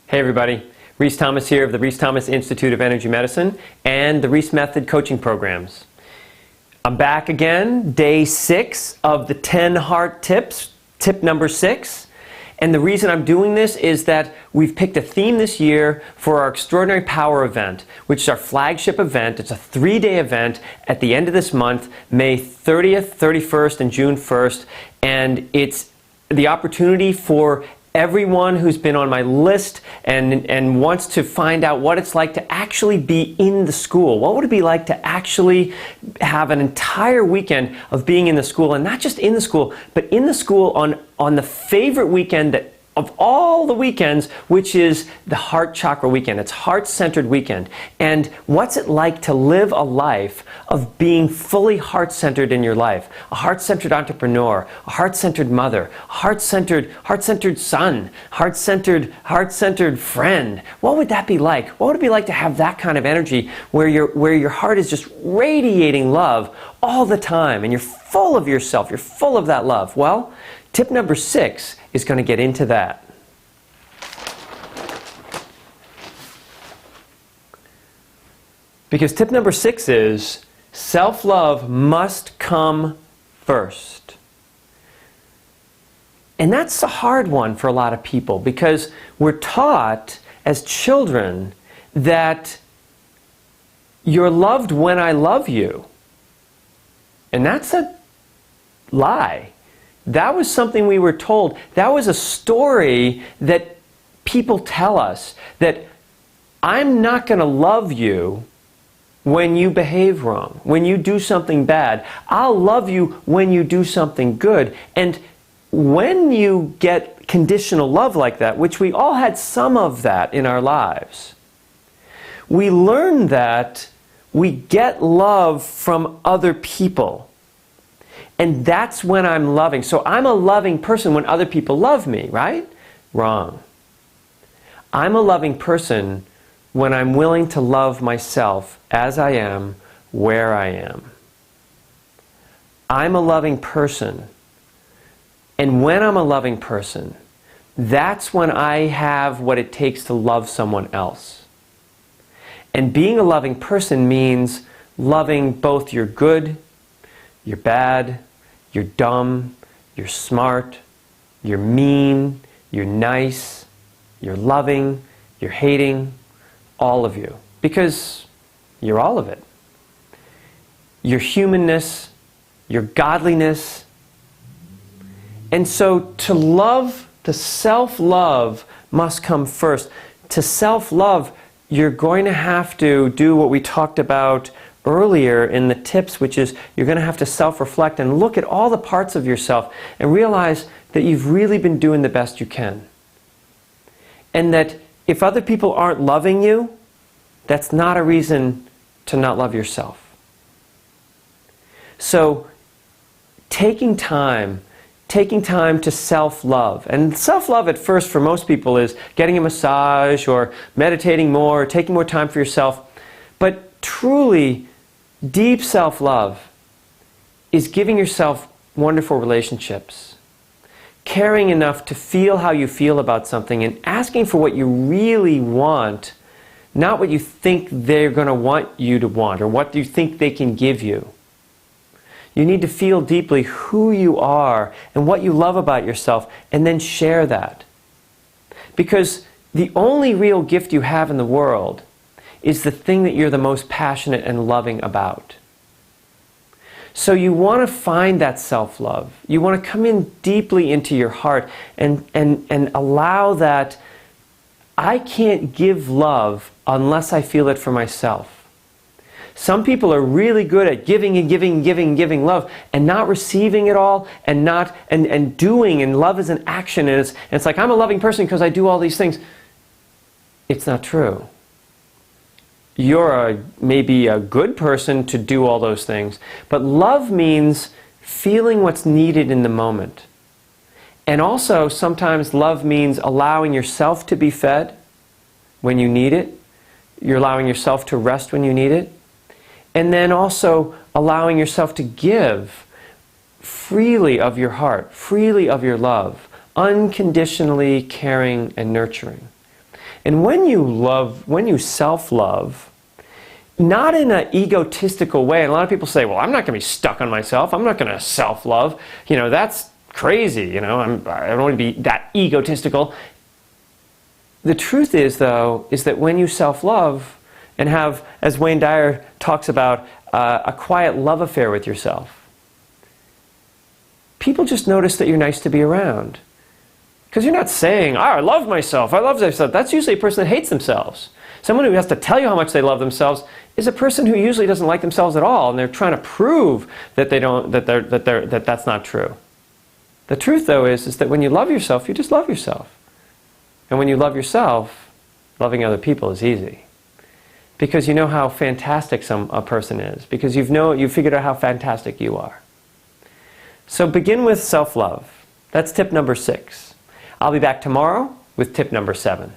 Hey everybody, RHYS Thomas here of the RHYS Thomas Institute of Energy Medicine and the RHYS Method coaching programs. I'm back again, day 6 of the 10 heart tips, tip number 6. And the reason I'm doing this is that we've picked a theme this year for our Extraordinary Power event, which is our flagship event. It's a 3-day event at the end of this month, May 30th, 31st, and June 1st. And it's the opportunity for everyone who's been on my list and wants to find out what it's like to actually be in the school. What would it be like to actually have an entire weekend of being in the school, and not just in the school, but in the school on the favorite weekend that of all the weekends, which is the heart chakra weekend. It's heart-centered weekend. And what's it like to live a life of being fully heart-centered in your life? A heart-centered entrepreneur, a heart-centered mother, a heart-centered son, heart-centered friend. What would that be like? What would it be like to have that kind of energy where your heart is just radiating love all the time and you're full of yourself, you're full of that love? Well, tip number 6 is going to get into that. Because tip number 6 is self-love must come first. And that's a hard one for a lot of people because we're taught as children that you're loved when I love you. And that's a lie. That was something we were told. That was a story that people tell us, that I'm not going to love you when you behave wrong, when you do something bad. I'll love you when you do something good. And when you get conditional love like that, which we all had some of that in our lives, we learn that we get love from other people. And that's when I'm loving. So I'm a loving person when other people love me, right? Wrong. I'm a loving person when I'm willing to love myself as I am, where I am. I'm a loving person. And when I'm a loving person, that's when I have what it takes to love someone else. And being a loving person means loving both your good, your bad, you're dumb, you're smart, you're mean, you're nice, you're loving, you're hating, all of you. Because you're all of it. Your humanness, your godliness. And so to love, to self-love must come first. To self-love, you're going to have to do what we talked about earlier in the tips, which is you're going to have to self-reflect and look at all the parts of yourself and realize that you've really been doing the best you can. And that if other people aren't loving you, that's not a reason to not love yourself. So taking time to self-love. And self-love at first for most people is getting a massage or meditating more, or taking more time for yourself. But truly, deep self-love is giving yourself wonderful relationships, caring enough to feel how you feel about something, and asking for what you really want, not what you think they're going to want you to want or what you think they can give you. You need to feel deeply who you are and what you love about yourself, and then share that. Because the only real gift you have in the world is the thing that you're the most passionate and loving about. So you want to find that self-love. You want to come in deeply into your heart and allow that I can't give love unless I feel it for myself. Some people are really good at giving and giving and giving and giving love and not receiving it all and doing, and love is an action, and it's like I'm a loving person because I do all these things. It's not true. You're maybe a good person to do all those things, but love means feeling what's needed in the moment. And also sometimes love means allowing yourself to be fed when you need it. You're allowing yourself to rest when you need it. And then also allowing yourself to give freely of your heart, freely of your love, unconditionally caring and nurturing. And when you self-love, not in an egotistical way, and a lot of people say, well, I'm not going to be stuck on myself, I'm not going to self-love, that's crazy, I don't want to be that egotistical. The truth is, though, is that when you self-love and have, as Wayne Dyer talks about, a quiet love affair with yourself, people just notice that you're nice to be around. Because you're not saying, oh, I love myself, I love myself. That's usually a person that hates themselves. Someone who has to tell you how much they love themselves is a person who usually doesn't like themselves at all, and they're trying to prove that that's not true. The truth, though, is that when you love yourself, you just love yourself. And when you love yourself, loving other people is easy. Because you know how fantastic a person is. Because you've figured out how fantastic you are. So begin with self-love. That's tip number 6. I'll be back tomorrow with tip number 7.